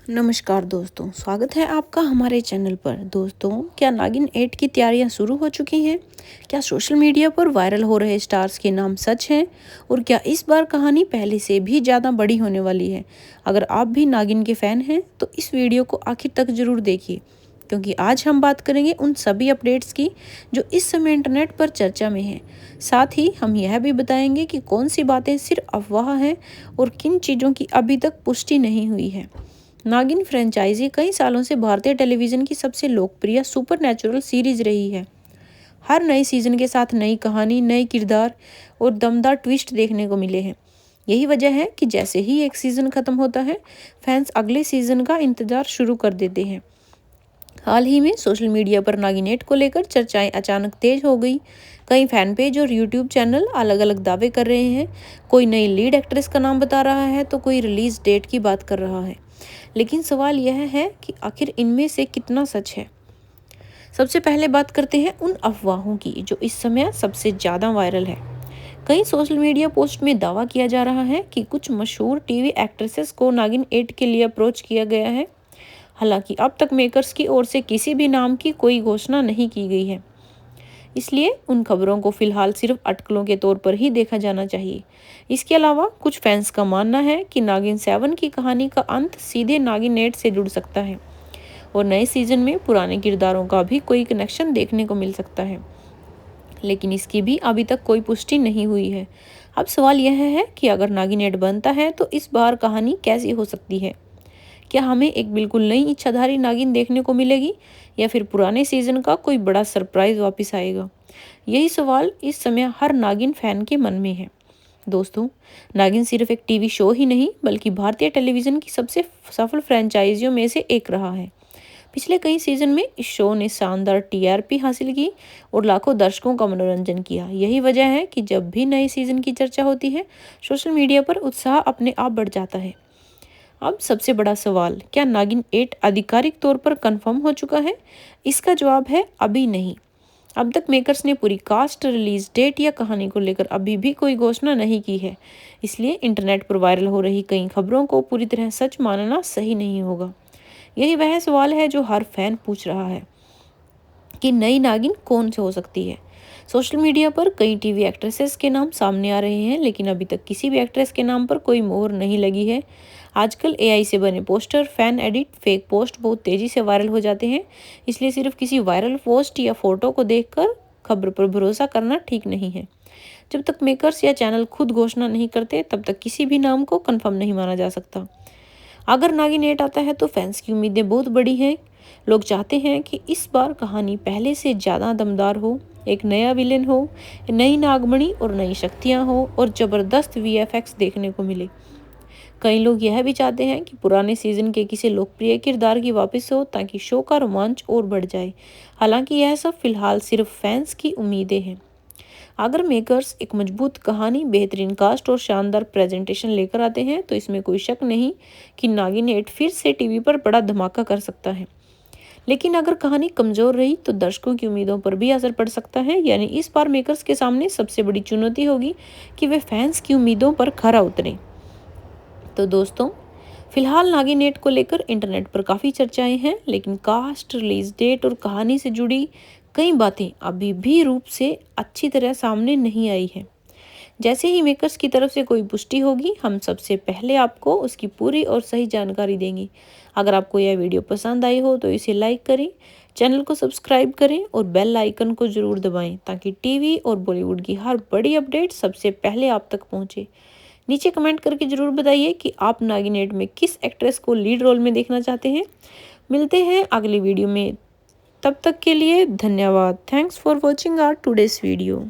नमस्कार दोस्तों, स्वागत है आपका हमारे चैनल पर। दोस्तों, क्या नागिन 8 की तैयारियां शुरू हो चुकी हैं? क्या सोशल मीडिया पर वायरल हो रहे स्टार्स के नाम सच हैं? और क्या इस बार कहानी पहले से भी ज़्यादा बड़ी होने वाली है? अगर आप भी नागिन के फैन हैं तो इस वीडियो को आखिर तक जरूर देखिए, क्योंकि आज हम बात करेंगे उन सभी अपडेट्स की जो इस समय इंटरनेट पर चर्चा में हैं। साथ ही हम यह भी बताएंगे कि कौन सी बातें सिर्फ अफवाह हैं और किन चीज़ों की अभी तक पुष्टि नहीं हुई है। नागिन फ्रेंचाइजी कई सालों से भारतीय टेलीविजन की सबसे लोकप्रिय सुपरनैचुरल सीरीज रही है। हर नए सीजन के साथ नई कहानी, नए किरदार और दमदार ट्विस्ट देखने को मिले हैं। यही वजह है कि जैसे ही एक सीजन खत्म होता है, फैंस अगले सीजन का इंतजार शुरू कर देते हैं। हाल ही में सोशल मीडिया पर नागिन 8 को लेकर चर्चाएं अचानक तेज हो गई। कई फैन पेज और यूट्यूब चैनल अलग अलग दावे कर रहे हैं। कोई नई लीड एक्ट्रेस का नाम बता रहा है तो कोई रिलीज डेट की बात कर रहा है। लेकिन सवाल यह है कि आखिर इनमें से कितना सच है। सबसे पहले बात करते हैं उन अफवाहों की जो इस समय सबसे ज़्यादा वायरल है। कई सोशल मीडिया पोस्ट में दावा किया जा रहा है कि कुछ मशहूर टीवी एक्ट्रेसेस को नागिन 8 के लिए अप्रोच किया गया है। हालांकि अब तक मेकर्स की ओर से किसी भी नाम की कोई घोषणा नहीं की गई है, इसलिए उन खबरों को फिलहाल सिर्फ अटकलों के तौर पर ही देखा जाना चाहिए। इसके अलावा कुछ फैंस का मानना है कि नागिन 7 की कहानी का अंत सीधे नागिन 8 से जुड़ सकता है और नए सीजन में पुराने किरदारों का भी कोई कनेक्शन देखने को मिल सकता है, लेकिन इसकी भी अभी तक कोई पुष्टि नहीं हुई है। अब सवाल यह है कि अगर नागिन 8 बनता है तो इस बार कहानी कैसी हो सकती है? क्या हमें एक बिल्कुल नई इच्छाधारी नागिन देखने को मिलेगी या फिर पुराने सीजन का कोई बड़ा सरप्राइज वापस आएगा? यही सवाल इस समय हर नागिन फैन के मन में है। दोस्तों, नागिन सिर्फ एक टीवी शो ही नहीं बल्कि भारतीय टेलीविजन की सबसे सफल फ्रेंचाइजियों में से एक रहा है। पिछले कई सीजन में इस शो ने शानदार टीआरपी हासिल की और लाखों दर्शकों का मनोरंजन किया। यही वजह है कि जब भी नए सीजन की चर्चा होती है, सोशल मीडिया पर उत्साह अपने आप बढ़ जाता है। अब सबसे बड़ा सवाल, क्या नागिन 8 आधिकारिक तौर पर कंफर्म हो चुका है? इसका जवाब है अभी नहीं। अब तक मेकर्स ने पूरी कास्ट, रिलीज डेट या कहानी को लेकर अभी भी कोई घोषणा नहीं की है, इसलिए इंटरनेट पर वायरल हो रही कई खबरों को पूरी तरह सच मानना सही नहीं होगा। यही वह सवाल है जो हर फैन पूछ रहा है कि नई नागिन कौन से हो सकती है। सोशल मीडिया पर कई टीवी एक्ट्रेसेस के नाम सामने आ रहे हैं, लेकिन अभी तक किसी भी एक्ट्रेस के नाम पर कोई मोहर नहीं लगी है। आजकल एआई से बने poster, fan edit, fake post बहुत तेजी से वायरल हो जाते हैं, इसलिए सिर्फ किसी वायरल पोस्ट या फोटो को देखकर खबर पर भरोसा करना ठीक नहीं है। जब तक मेकर्स या चैनल खुद घोषणा नहीं करते, तब तक किसी भी नाम को कंफर्म नहीं माना जा सकता। अगर नागिन 8 आता है तो फैंस की उम्मीदें बहुत बड़ी हैं। लोग चाहते हैं कि इस बार कहानी पहले से ज़्यादा दमदार हो, एक नया विलेन हो, नई नागमणि और नई शक्तियाँ हो और ज़बरदस्त वीएफएक्स देखने को मिले। कई लोग यह भी चाहते हैं कि पुराने सीजन के किसी लोकप्रिय किरदार की वापस हो ताकि शो का रोमांच और बढ़ जाए। हालांकि यह सब फिलहाल सिर्फ फैंस की उम्मीदें हैं। अगर मेकर्स एक मजबूत कहानी, बेहतरीन कास्ट और शानदार प्रेजेंटेशन लेकर आते हैं तो इसमें कोई शक नहीं कि नागिन 8 फिर से टीवी पर बड़ा धमाका कर सकता है। लेकिन अगर कहानी कमजोर रही तो दर्शकों की उम्मीदों पर भी असर पड़ सकता है। यानी इस बार मेकर्स के सामने सबसे बड़ी चुनौती होगी कि वे फैंस की उम्मीदों पर खरा उतरें। तो दोस्तों, फिलहाल नागिन 8 को लेकर इंटरनेट पर काफ़ी चर्चाएं हैं, लेकिन कास्ट, रिलीज डेट और कहानी से जुड़ी कई बातें अभी भी रूप से अच्छी तरह सामने नहीं आई है। जैसे ही मेकर्स की तरफ से कोई पुष्टि होगी, हम सबसे पहले आपको उसकी पूरी और सही जानकारी देंगे। अगर आपको यह वीडियो पसंद आई हो तो इसे लाइक करें, चैनल को सब्सक्राइब करें और बेल आइकन को जरूर दबाएं ताकि टीवी और बॉलीवुड की हर बड़ी अपडेट सबसे पहले आप तक पहुंचे। नीचे कमेंट करके जरूर बताइए कि आप नागिन 8 में किस एक्ट्रेस को लीड रोल में देखना चाहते हैं। मिलते हैं अगली वीडियो में, तब तक के लिए धन्यवाद। Thanks for watching our today's video.